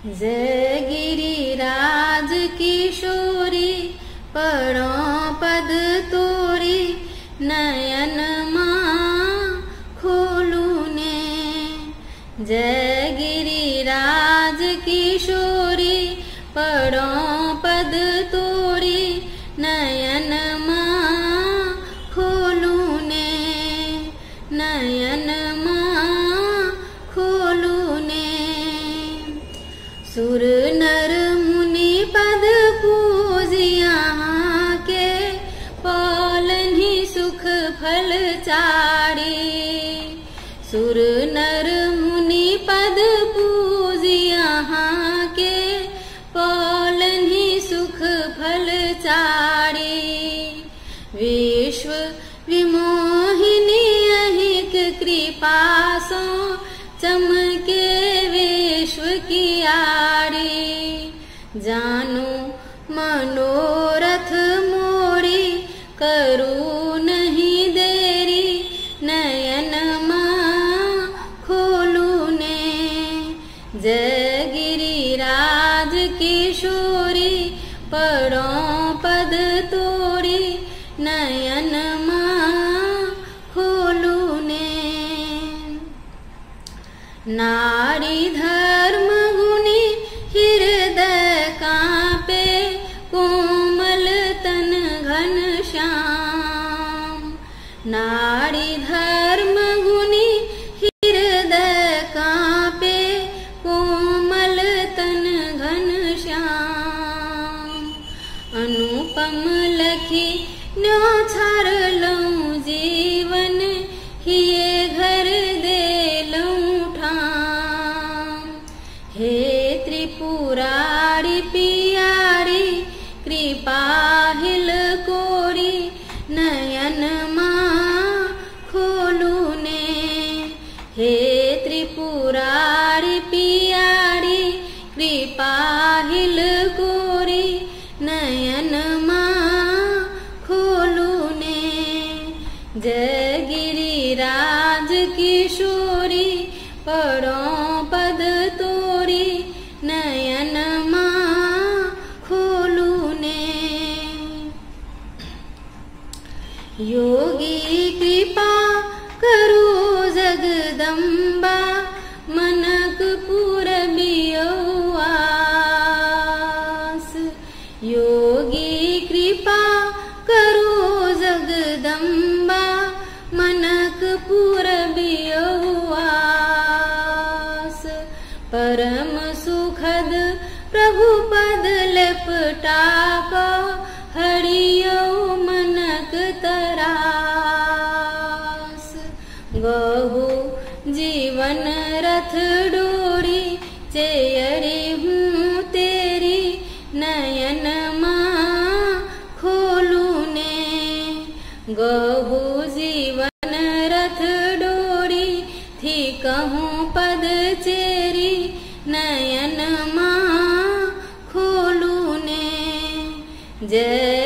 जय गिरिराज किशोरी पढ़ो पद तोरी नयन माँ खोलू ने। जय गिरिराज किशोरी पढ़ो पद तोरी नयन माँ खोलू ने। नयन माँ खोलू ने। सुर नर मुनि पद पूजिया के पालनि सुख फल चारी। सुर नर मुनि पद पूजिया के पालनि सुख फल चारी। विश्व विमोहिनी अहिक कृपा सो चमके विश्व की आरी। जानो मनोरथ मोरी करू नहीं देरी नयन माँ खोलू ने। जय गिरिराज किशोरी पढ़ो पद तोरी नयन माँ खोलू ने। नारी धर्म गुणी हृदय कांपे कोमल तन घन श्याम। नारी धर्म गुणी हृदय कांपे कोमल तन घन श्याम। अनुपम लखी न्योछार लऊं जीवन हिये घर दे लऊं ठाम। हे त्रिपुरारी पियारी कृपा हिल कोरी नयन माँ खोलू ने। हे त्रिपुरारी पियारी कृपा हिल कोरी नयन माँ खोलू ने। जय गिरिराज किशोरी पढ़ो पद तोरी नयन माँ खोलू ने। योगी कृपा करो जगदम्बा मनक पूरबियो आस। योगी कृपा करो जगदम्बा मनक पूरबियो आस। परम सुखद प्रभु पद लेपटा को हरियो मनक तरास। गहु जीवन रथ डोरी चेयरी हूँ तेरी नयन माँ खोलू ने। गहु जीवन रथ डोरी थी कहूँ पद चेरी नयन माँ खोलू ने। जय